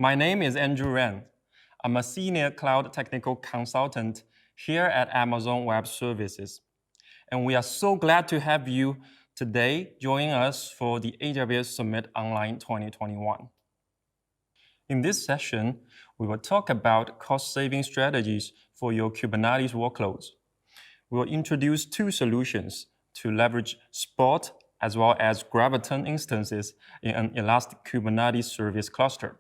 My name is Andrew Ren. I'm a senior cloud technical consultant here at Amazon Web Services. And we are so glad to have you today joining us for the AWS Summit Online 2021. In this session, we will talk about cost-saving strategies for your Kubernetes workloads. We will introduce two solutions to leverage Spot as well as Graviton instances in an elastic Kubernetes service cluster.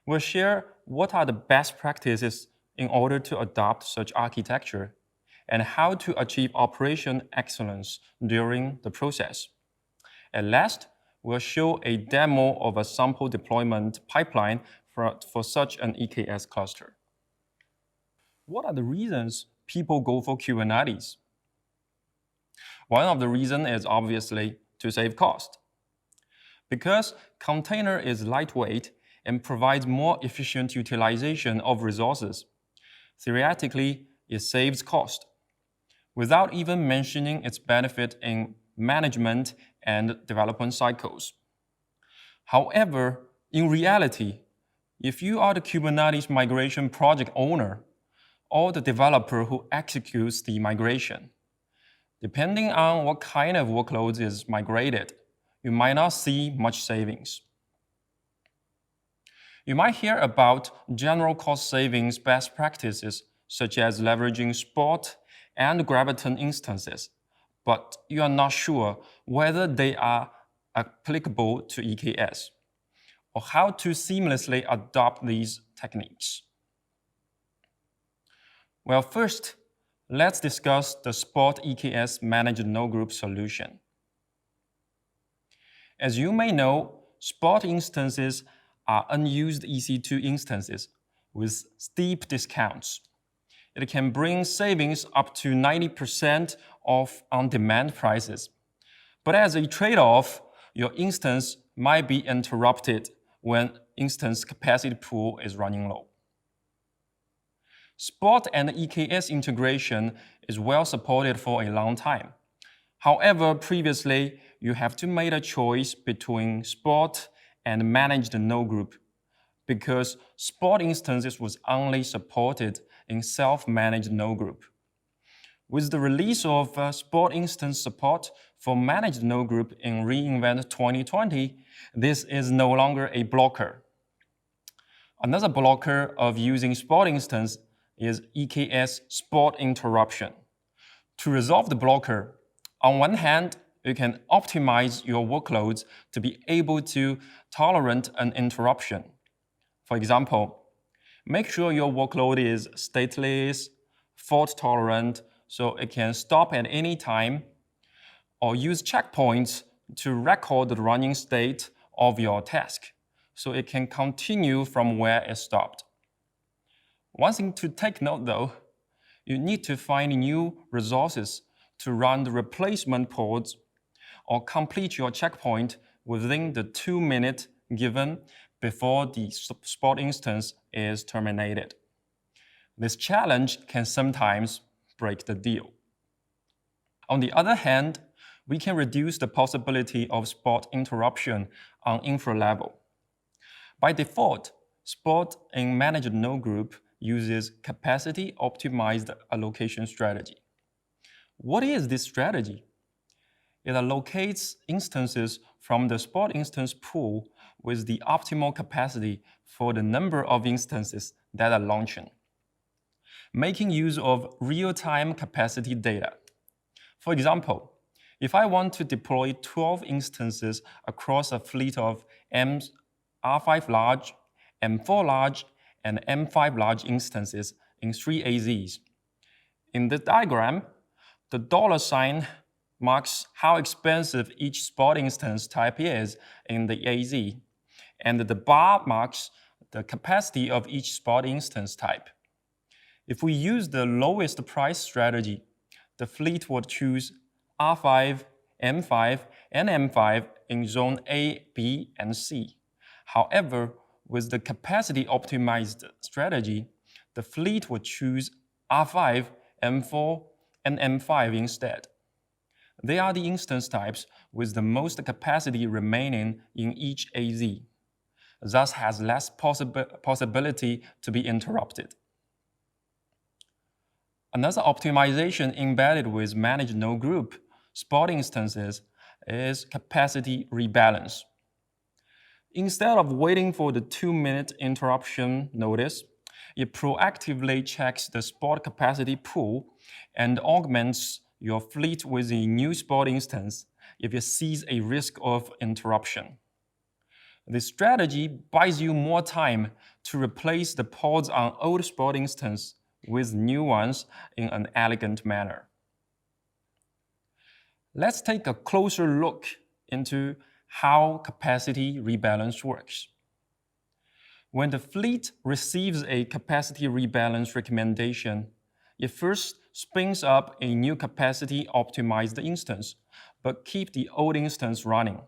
We'll share what are the best practices in order to adopt such architecture and how to achieve operation excellence during the process. At last, we'll show a demo of a sample deployment pipeline for such an EKS cluster. What are the reasons people go for Kubernetes? One of the reasons is obviously to save cost. Because container is lightweight and provides more efficient utilization of resources, theoretically, it saves cost, without even mentioning its benefit in management and development cycles. However, in reality, if you are the Kubernetes migration project owner or the developer who executes the migration, depending on what kind of workloads is migrated, you might not see much savings. You might hear about general cost savings best practices, such as leveraging Spot and Graviton instances, but you are not sure whether they are applicable to EKS or how to seamlessly adopt these techniques. Well, first, let's discuss the Spot EKS Managed Node Group solution. As you may know, Spot instances are unused EC2 instances with steep discounts. It can bring savings up to 90% of on-demand prices. But as a trade-off, your instance might be interrupted when instance capacity pool is running low. Spot and EKS integration is well supported for a long time. However, previously, you have to make a choice between Spot and managed node group because Spot instances was only supported in self-managed node group. With the release of Spot instance support for managed node group in reInvent 2020, this is no longer a blocker. Another blocker of using Spot instance is EKS Spot interruption. To resolve the blocker, on one hand, you can optimize your workloads to be able to tolerate an interruption. For example, make sure your workload is stateless, fault-tolerant, so it can stop at any time, or use checkpoints to record the running state of your task, so it can continue from where it stopped. One thing to take note, though, you need to find new resources to run the replacement pods or complete your checkpoint within the 2 minutes given before the Spot instance is terminated. This challenge can sometimes break the deal. On the other hand, we can reduce the possibility of Spot interruption on infra level. By default, Spot in managed node group uses capacity optimized allocation strategy. What is this strategy? It allocates instances from the Spot instance pool with the optimal capacity for the number of instances that are launching, making use of real-time capacity data. For example, if I want to deploy 12 instances across a fleet of R5 large, M4 large, and M5 large instances in 3 AZs. In the diagram, the $ marks how expensive each Spot instance type is in the AZ, and the bar marks the capacity of each Spot instance type. If we use the lowest price strategy, the fleet would choose R5, M5, and M5 in zone A, B, and C. However, with the capacity optimized strategy, the fleet would choose R5, M4, and M5 instead. They are the instance types with the most capacity remaining in each AZ. thus has less possibility to be interrupted. Another optimization embedded with managed node group spot instances is capacity rebalance. Instead of waiting for the 2-minute interruption notice, it proactively checks the spot capacity pool and augments your fleet with a new spot instance if it sees a risk of interruption. This strategy buys you more time to replace the pods on old spot instance with new ones in an elegant manner. Let's take a closer look into how capacity rebalance works. When the fleet receives a capacity rebalance recommendation, it first spins up a new capacity optimized instance, but keep the old instance running.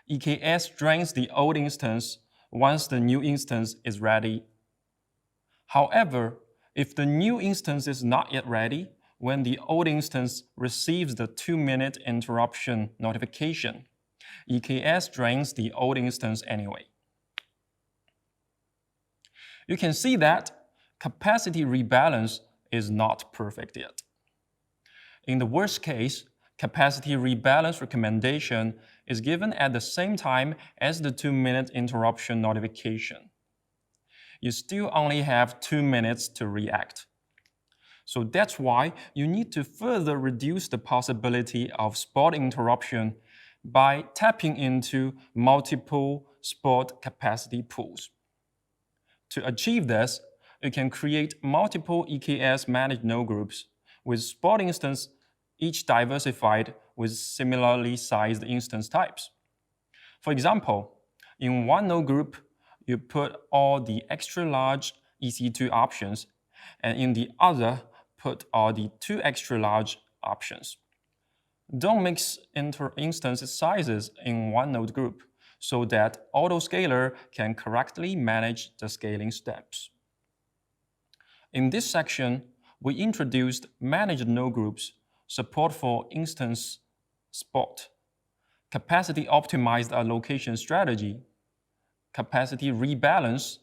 EKS drains the old instance once the new instance is ready. However, if the new instance is not yet ready, when the old instance receives the 2-minute interruption notification, EKS drains the old instance anyway. You can see that capacity rebalance is not perfect yet. In the worst case, capacity rebalance recommendation is given at the same time as the 2-minute interruption notification. You still only have 2 minutes to react. So that's why you need to further reduce the possibility of spot interruption by tapping into multiple spot capacity pools. To achieve this, you can create multiple EKS managed node groups with spot instance each diversified with similarly sized instance types. For example, in one node group, you put all the extra large EC2 options, and in the other, put all the 2 extra large options. Don't mix instance sizes in one node group so that autoscaler can correctly manage the scaling steps. In this section, we introduced managed node groups, support for instance spot, capacity optimized allocation strategy, capacity rebalance,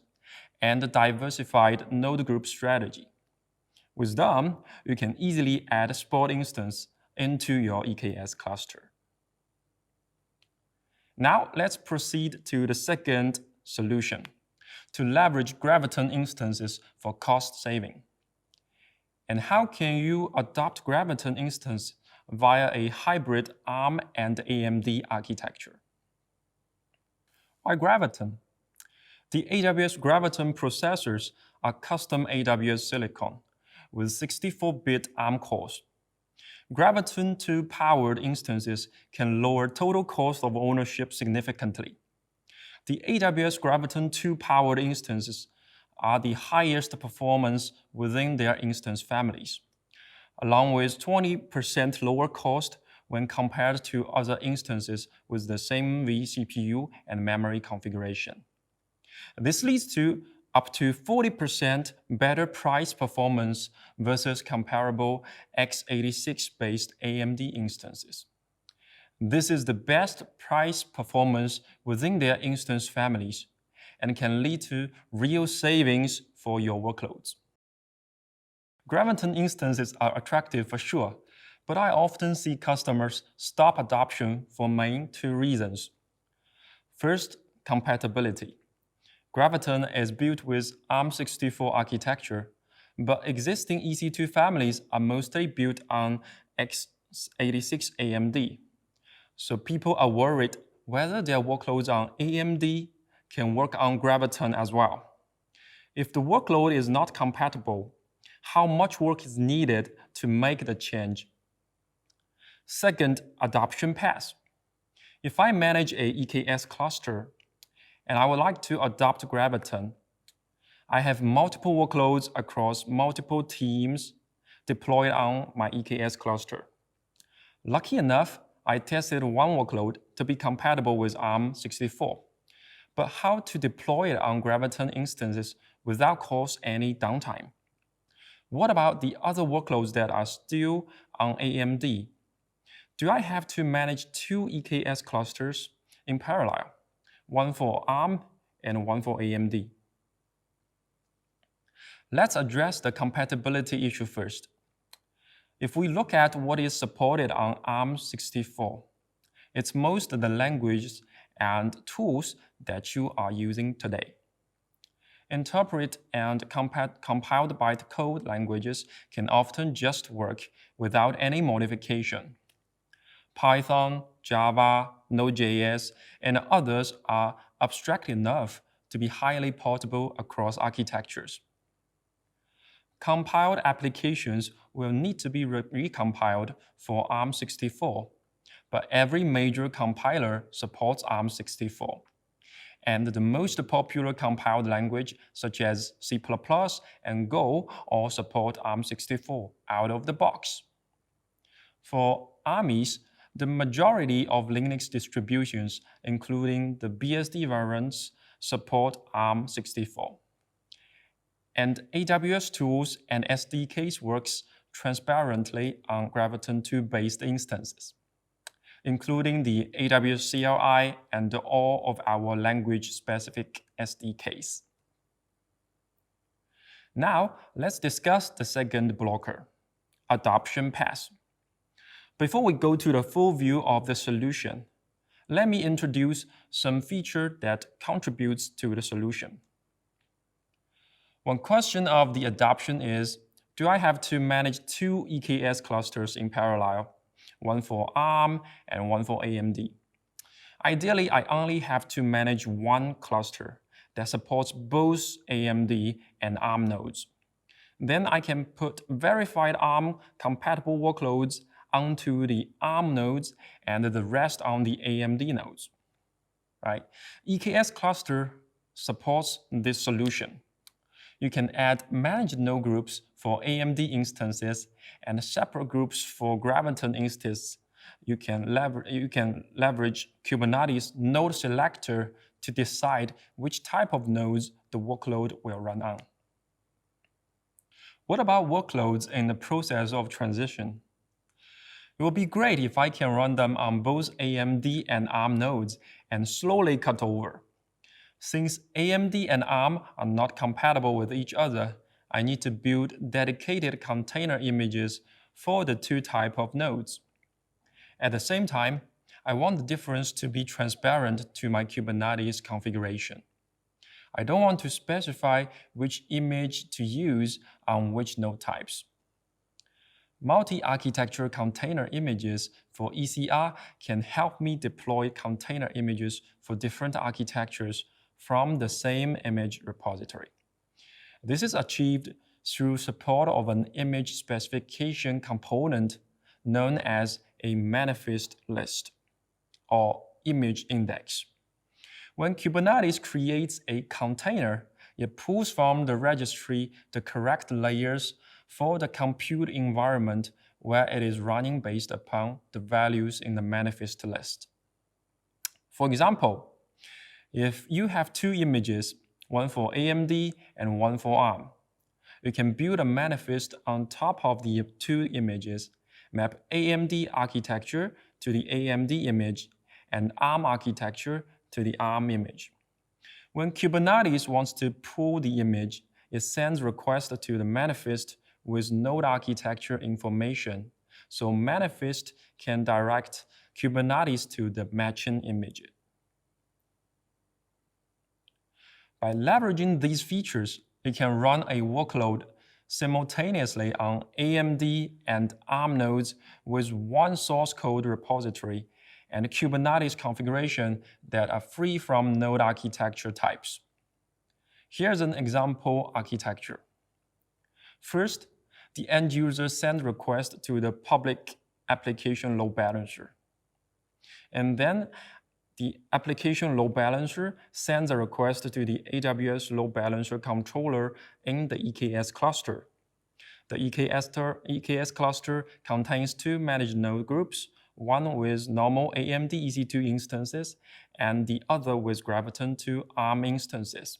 and diversified node group strategy. With them, you can easily add spot instance into your EKS cluster. Now let's proceed to the second solution, to leverage Graviton instances for cost saving. And how can you adopt Graviton instance via a hybrid ARM and AMD architecture? Why Graviton? The AWS Graviton processors are custom AWS silicon with 64-bit ARM cores. Graviton 2 powered instances can lower total cost of ownership significantly. The AWS Graviton 2 powered instances are the highest performance within their instance families, along with 20% lower cost when compared to other instances with the same vCPU and memory configuration. This leads to up to 40% better price performance versus comparable x86-based AMD instances. This is the best price performance within their instance families and can lead to real savings for your workloads. Graviton instances are attractive for sure, but I often see customers stop adoption for main 2 reasons. First, compatibility. Graviton is built with ARM64 architecture, but existing EC2 families are mostly built on x86 AMD. So people are worried whether their workloads on AMD can work on Graviton as well. If the workload is not compatible, how much work is needed to make the change? Second, adoption path. If I manage a EKS cluster, and I would like to adopt Graviton, I have multiple workloads across multiple teams deployed on my EKS cluster. Lucky enough, I tested one workload to be compatible with ARM64. But how to deploy it on Graviton instances without cause any downtime? What about the other workloads that are still on AMD? Do I have to manage 2 EKS clusters in parallel? One for ARM and one for AMD. Let's address the compatibility issue first. If we look at what is supported on ARM64, it's most of the languages and tools that you are using today. Interpret and compiled bytecode languages can often just work without any modification. Python, Java, Node.js, and others are abstract enough to be highly portable across architectures. Compiled applications will need to be recompiled for ARM64, but every major compiler supports ARM64. And the most popular compiled language, such as C++ and Go, all support ARM64 out of the box. For armies, the majority of Linux distributions, including the BSD variants, support ARM64. And AWS tools and SDKs works transparently on Graviton 2-based instances, including the AWS CLI and all of our language-specific SDKs. Now, let's discuss the second blocker, adoption path. Before we go to the full view of the solution, let me introduce some feature that contributes to the solution. One question of the adoption is, do I have to manage two EKS clusters in parallel, one for ARM and one for AMD? Ideally, I only have to manage one cluster that supports both AMD and ARM nodes. Then I can put verified ARM-compatible workloads onto the ARM nodes and the rest on the AMD nodes. Right? EKS cluster supports this solution. You can add managed node groups for AMD instances and separate groups for Graviton instances. You can leverage Kubernetes node selector to decide which type of nodes the workload will run on. What about workloads in the process of transition? It will be great if I can run them on both AMD and ARM nodes and slowly cut over. Since AMD and ARM are not compatible with each other, I need to build dedicated container images for the two types of nodes. At the same time, I want the difference to be transparent to my Kubernetes configuration. I don't want to specify which image to use on which node types. Multi-architecture container images for ECR can help me deploy container images for different architectures from the same image repository. This is achieved through support of an image specification component known as a manifest list or image index. When Kubernetes creates a container, it pulls from the registry the correct layers for the compute environment where it is running based upon the values in the manifest list. For example, if you have two images, one for AMD and one for ARM, you can build a manifest on top of the two images, map AMD architecture to the AMD image, and ARM architecture to the ARM image. When Kubernetes wants to pull the image, it sends requests to the manifest with node architecture information, so manifest can direct Kubernetes to the matching image. By leveraging these features, you can run a workload simultaneously on AMD and ARM nodes with one source code repository and Kubernetes configuration that are free from node architecture types. Here's an example architecture. First, the end user sends request to the public application load balancer. And then the application load balancer sends a request to the AWS load balancer controller in the EKS cluster. The EKS cluster contains two managed node groups, one with normal AMD EC2 instances and the other with Graviton 2 ARM instances.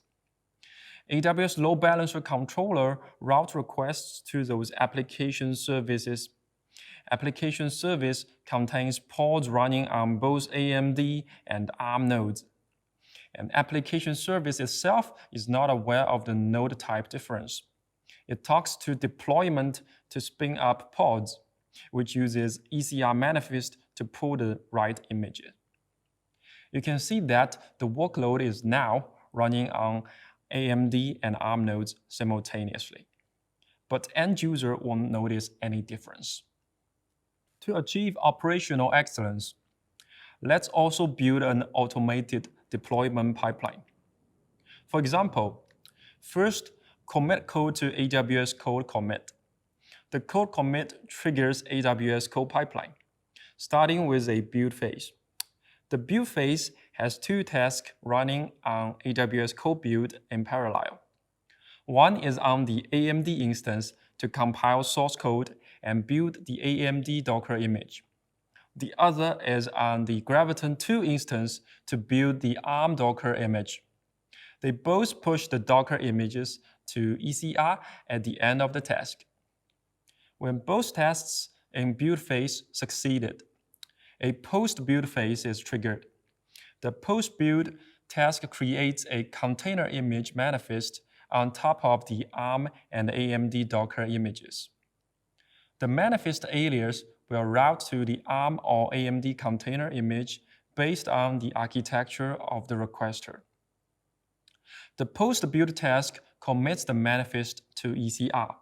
AWS load balancer controller route requests to those application services. Application service contains pods running on both AMD and ARM nodes. An application service itself is not aware of the node type difference. It talks to deployment to spin up pods, which uses ECR manifest to pull the right images. You can see that the workload is now running on AMD and ARM nodes simultaneously, but end user won't notice any difference. To achieve operational excellence, let's also build an automated deployment pipeline. For example, first, commit code to AWS code commit. The code commit triggers AWS code pipeline, starting with a build phase. The build phase has two tasks running on AWS code build in parallel. One is on the AMD instance to compile source code and build the AMD Docker image. The other is on the Graviton 2 instance to build the ARM Docker image. They both push the Docker images to ECR at the end of the task. When both tasks in build phase succeeded, a post-build phase is triggered. The post-build task creates a container image manifest on top of the ARM and AMD Docker images. The manifest alias will route to the ARM or AMD container image based on the architecture of the requester. The post-build task commits the manifest to ECR,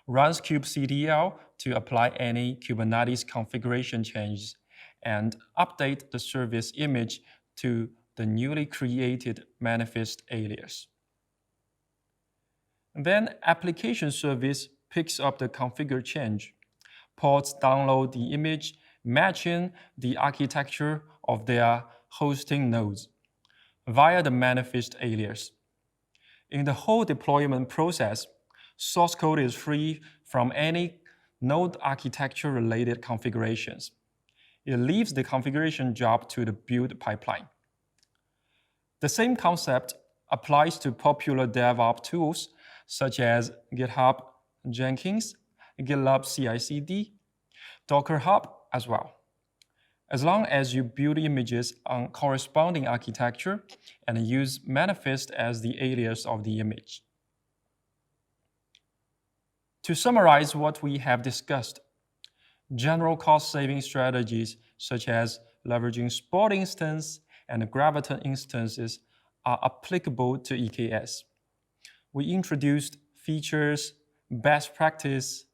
runs kubectl to apply any Kubernetes configuration changes, and update the service image to the newly created manifest alias. Then application service picks up the configure change. Pods download the image matching the architecture of their hosting nodes via the manifest alias. In the whole deployment process, source code is free from any node architecture-related configurations. It leaves the configuration job to the build pipeline. The same concept applies to popular DevOps tools such as GitHub Jenkins, GitLab CI/CD, Docker Hub as well. As long as you build images on corresponding architecture and use manifest as the alias of the image. To summarize what we have discussed, general cost-saving strategies such as leveraging Spot instance and Graviton instances are applicable to EKS. We introduced features, best practice,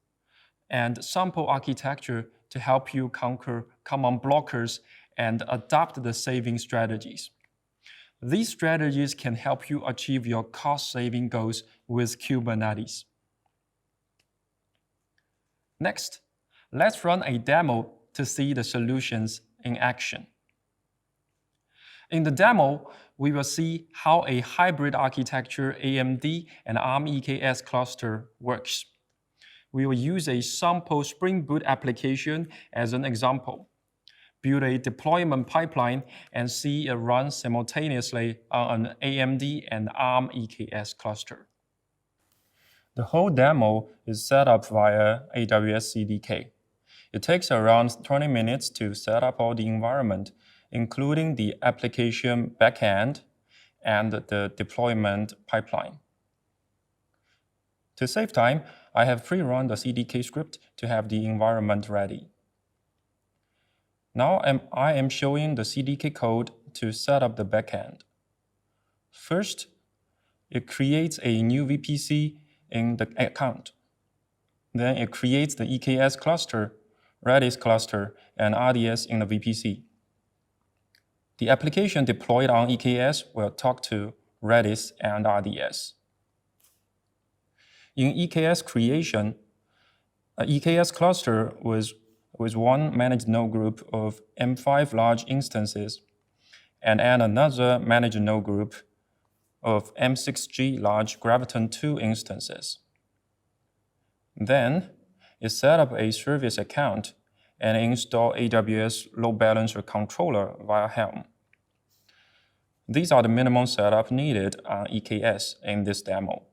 and sample architecture to help you conquer common blockers and adopt the saving strategies. These strategies can help you achieve your cost-saving goals with Kubernetes. Next, let's run a demo to see the solutions in action. In the demo, we will see how a hybrid architecture AMD and ARM EKS cluster works. We will use a sample Spring Boot application as an example, build a deployment pipeline, and see it run simultaneously on an AMD and ARM EKS cluster. The whole demo is set up via AWS CDK. It takes around 20 minutes to set up all the environment, including the application backend and the deployment pipeline. To save time, I have pre-run the CDK script to have the environment ready. Now I am showing the CDK code to set up the backend. First, it creates a new VPC in the account. Then it creates the EKS cluster, Redis cluster, and RDS in the VPC. The application deployed on EKS will talk to Redis and RDS. In EKS creation, an EKS cluster with one managed node group of M5 large instances and another managed node group of M6G large Graviton 2 instances. Then, it set up a service account and install AWS load balancer controller via Helm. These are the minimum setup needed on EKS in this demo.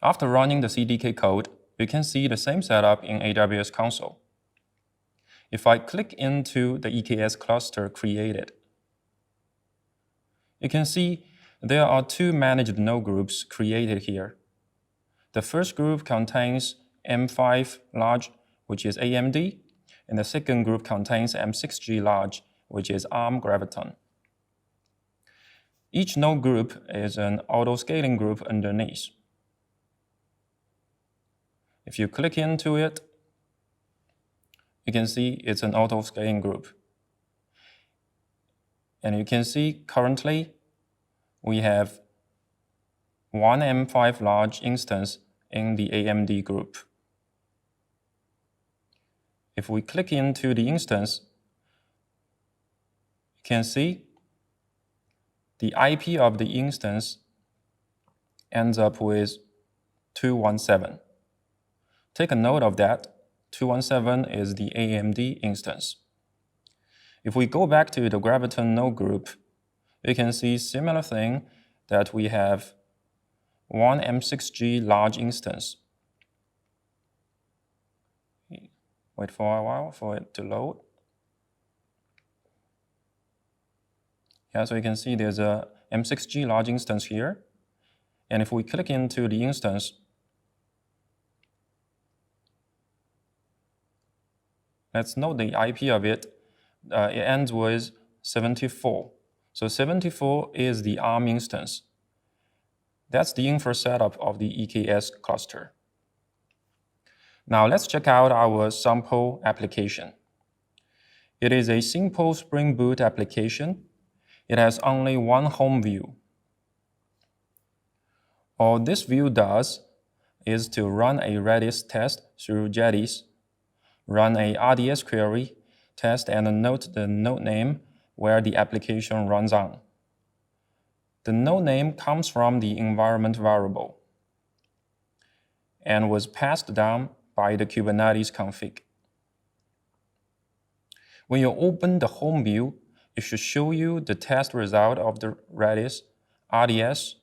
After running the CDK code, you can see the same setup in AWS console. If I click into the EKS cluster created, You can see there are two managed node groups created here. The first group contains M5 large, which is AMD, and the second group contains M6G large, which is ARM Graviton. Each node group is an auto-scaling group underneath. If you click into it, you can see it's an auto-scaling group. And you can see currently we have one M5 large instance in the AMD group. If we click into the instance, you can see the IP of the instance ends up with 217. Take a note of that. 217 is the AMD instance. If we go back to the Graviton node group, you can see similar thing that we have one M6G large instance. Wait for a while for it to load. Yeah, so you can see there's a M6G large instance here. And if we click into the instance, let's note the IP of it. It ends with 74. So 74 is the ARM instance. That's the infra setup of the EKS cluster. Now let's check out our sample application. It is a simple Spring Boot application. It has only one home view. All this view does is to run a Redis test through Registries, run a RDS query, test and note the node name where the application runs on. The node name comes from the environment variable and was passed down by the Kubernetes config. When you open the home view, it should show you the test result of the Redis RDS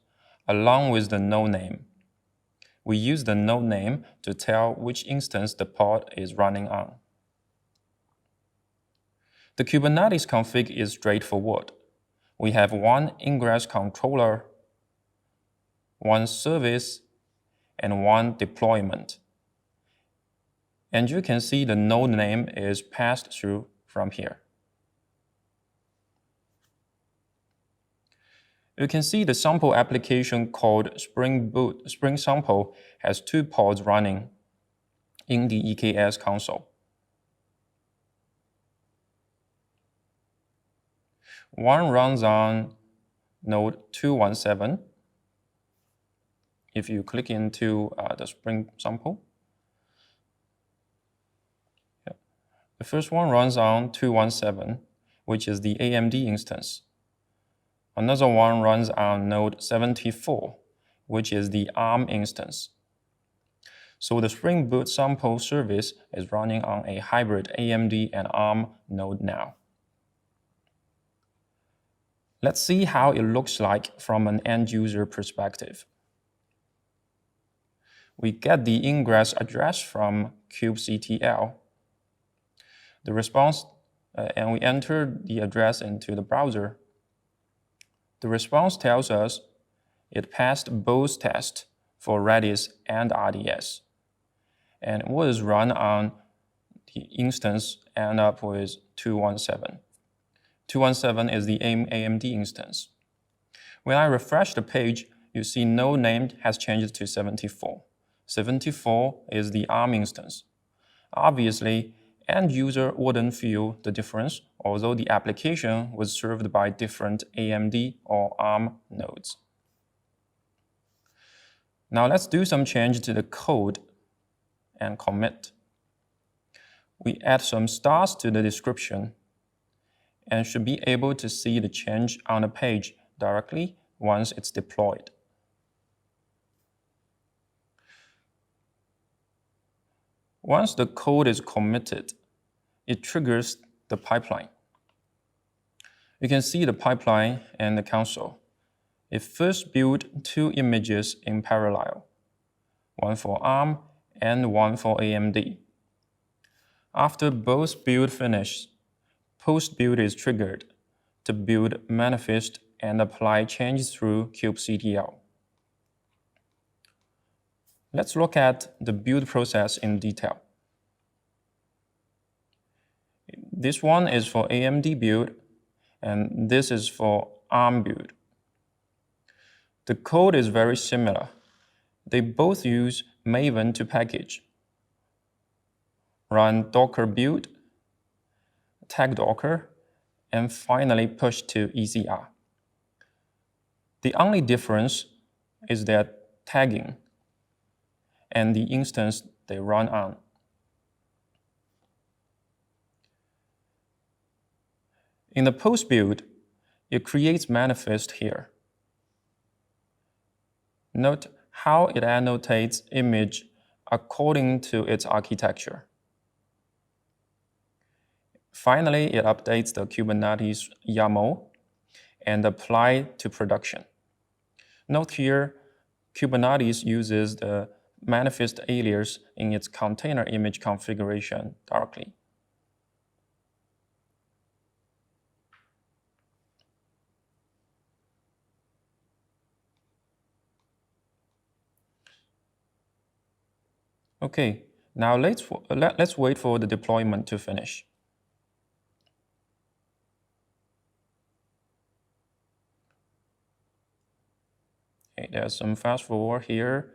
along with the node name. We use the node name to tell which instance the pod is running on. The Kubernetes config is straightforward. We have one ingress controller, one service, and one deployment. And you can see the node name is passed through from here. You can see the sample application called Spring Sample has two pods running in the EKS console. One runs on node 217. If you click into the Spring Sample, the first one runs on 217, which is the AMD instance. Another one runs on node 74, which is the ARM instance. So the Spring Boot sample service is running on a hybrid AMD and ARM node now. Let's see how it looks like from an end-user perspective. We get the ingress address from kubectl. The response, and we enter the address into the browser. The response tells us it passed both tests for Redis and RDS, and it was run on the instance end up with 217. 217 is the AMD instance. When I refresh the page, you see node name has changed to 74. 74 is the ARM instance. Obviously, end user wouldn't feel the difference, although the application was served by different AMD or ARM nodes. Now let's do some change to the code and commit. We add some stars to the description and should be able to see the change on the page directly once it's deployed. Once the code is committed, it triggers the pipeline. You can see the pipeline in the console. It first built two images in parallel, one for ARM and one for AMD. After both build finish, post-build is triggered to build manifest and apply changes through kubectl. Let's look at the build process in detail. This one is for AMD build, and this is for ARM build. The code is very similar. They both use Maven to package. Run docker build, tag docker, and finally push to ECR. The only difference is that tagging and the instance they run on. In the post build, it creates manifest here. Note how it annotates image according to its architecture. Finally, it updates the Kubernetes YAML and applies to production. Note here, Kubernetes uses the manifest alias in its container image configuration directly. Okay, now let's wait for the deployment to finish. Okay, there's some fast forward here.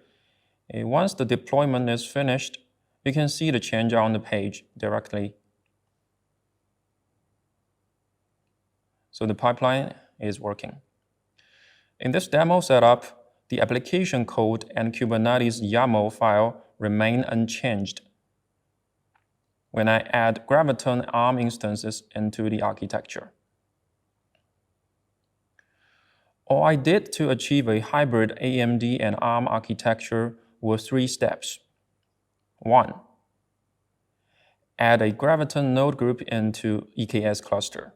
Once the deployment is finished, you can see the change on the page directly. So the pipeline is working. In this demo setup, the application code and Kubernetes YAML file remain unchanged when I add Graviton ARM instances into the architecture. All I did to achieve a hybrid AMD and ARM architecture were 3 steps. 1. Add a Graviton node group into EKS cluster.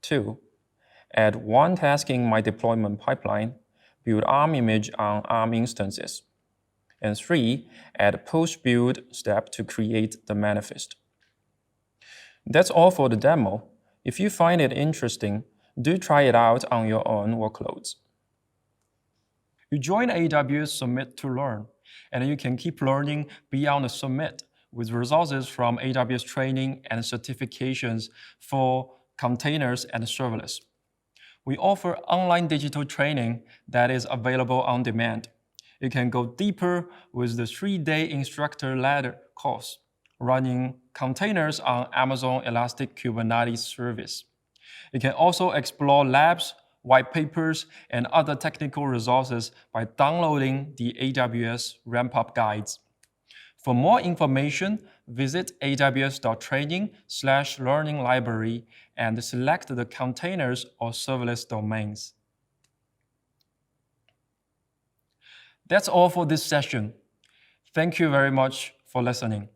2. Add one task in my deployment pipeline, build ARM image on ARM instances. And 3. Add post-build step to create the manifest. That's all for the demo. If you find it interesting, do try it out on your own workloads. You join AWS Summit to learn, and you can keep learning beyond the Summit with resources from AWS training and certifications for containers and serverless. We offer online digital training that is available on demand. You can go deeper with the 3-day instructor-led course, running containers on Amazon Elastic Kubernetes service. You can also explore labs, white papers, and other technical resources by downloading the AWS ramp-up guides. For more information, visit aws.training/learning library and select the containers or serverless domains. That's all for this session. Thank you very much for listening.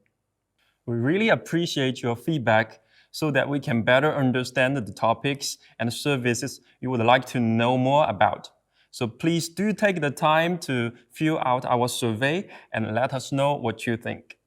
We really appreciate your feedback so that we can better understand the topics and services you would like to know more about. So please do take the time to fill out our survey and let us know what you think.